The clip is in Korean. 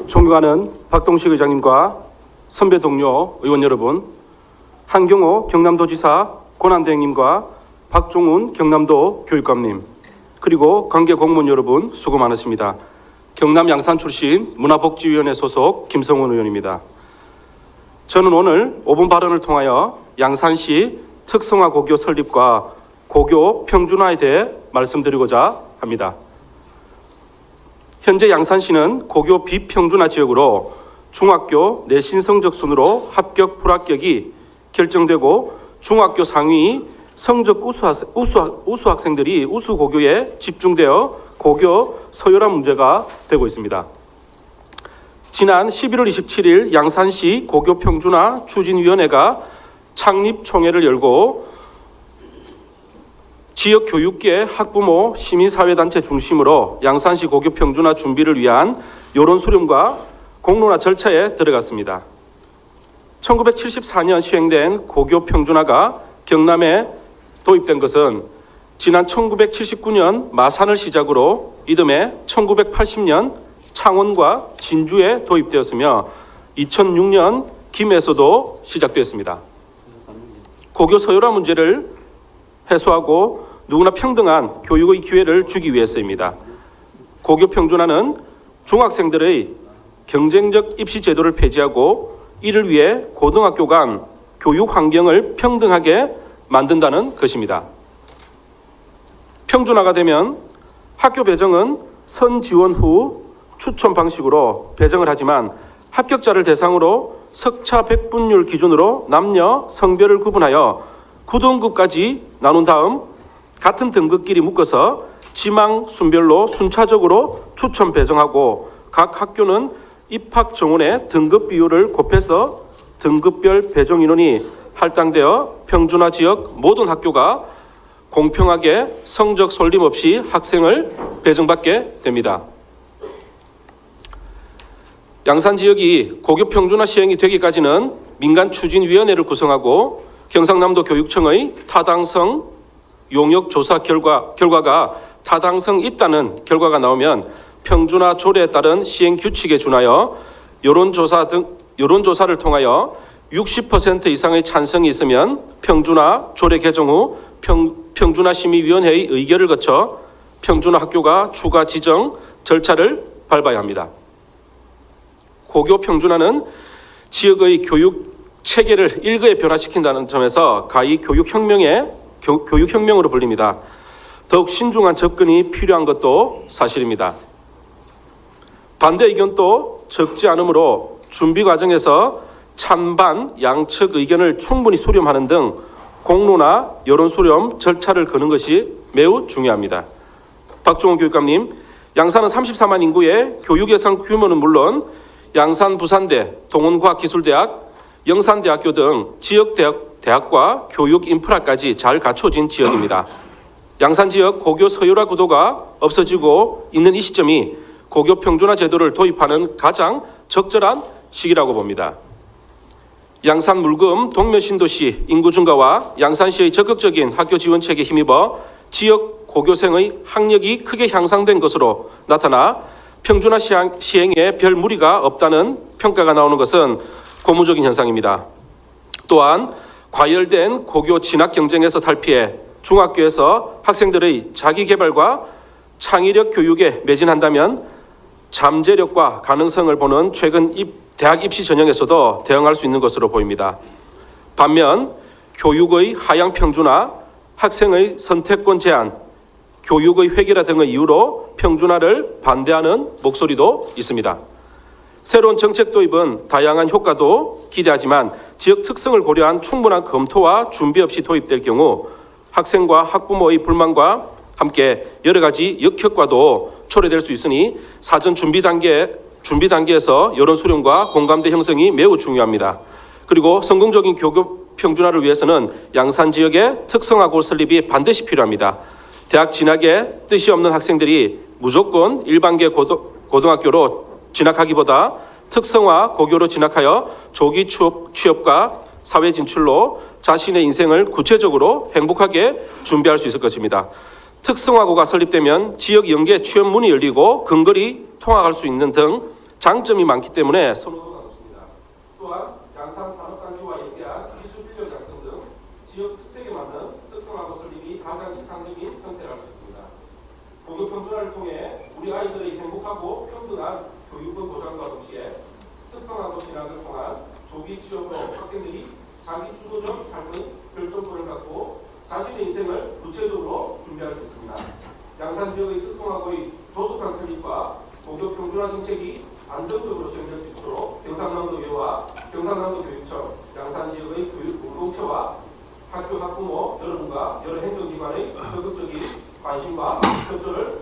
존경하는 박동식 의장님과 선배 동료 의원 여러분, 한경호 경남도지사 권한대행님과 박종훈 경남도 교육감님, 그리고 관계 공무원 여러분 수고 많으십니다. 경남 양산 출신 문화복지위원회 소속 김성훈 의원입니다. 저는 오늘 5분 발언을 통하여 양산시 특성화 고교 설립과 고교 평준화에 대해 말씀드리고자 합니다. 현재 양산시는 고교 비평준화 지역으로 중학교 내신 성적 순으로 합격, 불합격이 결정되고 중학교 상위 성적 우수 학생들이 우수 고교에 집중되어 고교 서열화 문제가 되고 있습니다. 지난 11월 27일 양산시 고교 평준화 추진위원회가 창립 총회를 열고 지역 교육계, 학부모, 시민사회단체 중심으로 양산시 고교 평준화 준비를 위한 여론 수렴과 공론화 절차에 들어갔습니다. 1974년 시행된 고교 평준화가 경남에 도입된 것은 지난 1979년 마산을 시작으로 이듬해 1980년 창원과 진주에 도입되었으며 2006년 김해에서도 시작되었습니다. 고교 서열화 문제를 해소하고 누구나 평등한 교육의 기회를 주기 위해서입니다. 고교 평준화는 중학생들의 경쟁적 입시 제도를 폐지하고 이를 위해 고등학교 간 교육 환경을 평등하게 만든다는 것입니다. 평준화가 되면 학교 배정은 선지원 후 추천 방식으로 배정을 하지만 합격자를 대상으로 석차 백분율 기준으로 남녀, 성별을 구분하여 9등급까지 나눈 다음 같은 등급끼리 묶어서 지망 순별로 순차적으로 추천 배정하고 각 학교는 입학 정원의 등급 비율을 곱해서 등급별 배정 인원이 할당되어 평준화 지역 모든 학교가 공평하게 성적 솔림 없이 학생을 배정받게 됩니다. 양산 지역이 고교 평준화 시행이 되기까지는 민간 추진위원회를 구성하고 경상남도 교육청의 타당성 용역 조사 결과가 타당성 있다는 결과가 나오면 평준화 조례에 따른 시행 규칙에 준하여 여론조사를 통하여 60% 이상의 찬성이 있으면 평준화 조례 개정 후 평준화 심의위원회의 의결을 거쳐 평준화 학교가 추가 지정 절차를 밟아야 합니다. 고교 평준화는 지역의 교육 체계를 일거에 변화시킨다는 점에서 가히 교육혁명으로 불립니다. 더욱 신중한 접근이 필요한 것도 사실입니다. 반대 의견도 적지 않으므로 준비 과정에서 찬반 양측 의견을 충분히 수렴하는 등 공론화, 여론 수렴 절차를 거는 것이 매우 중요합니다. 박종훈 교육감님, 양산은 34만 인구의 교육 예산 규모는 물론 양산 부산대, 동원과학기술대학, 영산대학교 등 지역 대학과 교육 인프라까지 잘 갖춰진 지역입니다. 양산 지역 고교 서열화 구도가 없어지고 있는 이 시점이 고교 평준화 제도를 도입하는 가장 적절한 시기라고 봅니다. 양산 물금 동면신도시 인구 증가와 양산시의 적극적인 학교 지원책에 힘입어 지역 고교생의 학력이 크게 향상된 것으로 나타나 평준화 시행에 별 무리가 없다는 평가가 나오는 것은 고무적인 현상입니다. 또한 과열된 고교 진학 경쟁에서 탈피해 중학교에서 학생들의 자기개발과 창의력 교육에 매진한다면 잠재력과 가능성을 보는 최근 대학 입시 전형에서도 대응할 수 있는 것으로 보입니다. 반면 교육의 하향 평준화, 학생의 선택권 제한, 교육의 획일화 등의 이유로 평준화를 반대하는 목소리도 있습니다. 새로운 정책 도입은 다양한 효과도 기대하지만 지역 특성을 고려한 충분한 검토와 준비 없이 도입될 경우 학생과 학부모의 불만과 함께 여러 가지 역효과도 초래될 수 있으니 사전 준비 단계에서 여론 수렴과 공감대 형성이 매우 중요합니다. 그리고 성공적인 교육 평준화를 위해서는 양산 지역의 특성화고 설립이 반드시 필요합니다. 대학 진학에 뜻이 없는 학생들이 무조건 일반계 고등학교로 진학하기보다 특성화 고교로 진학하여 조기 취업과 사회 진출로 자신의 인생을 구체적으로 행복하게 준비할 수 있을 것입니다. 특성화고가 설립되면 지역 연계 취업 문이 열리고 근거리 통학할 수 있는 등 장점이 많기 때문에 선호도가 높습니다. 또한 양산 산업단지와 연계한 기술 인력 양성 등 지역 특색에 맞는 특성화고 설립이 가장 이상적인 형태라 할 수 있습니다. 고교 평준화를 통해 우리 아이들의 행복하고 평등한 교육의 보장과 동시에 특성화고 진학을 통한 조기 취업으로 학생들이 자기 주도적 삶의 결정권을 갖고 자신의 인생을 구체적으로 준비할 수 있습니다. 양산 지역의 특성화고의 조속한 설립과 고교 평준화 정책이 안정적으로 시행될 수 있도록 경상남도교와 경상남도교육청, 양산 지역의 교육 공동체와 학교 학부모 여러분과 여러 행정기관의 적극적인 관심과 협조를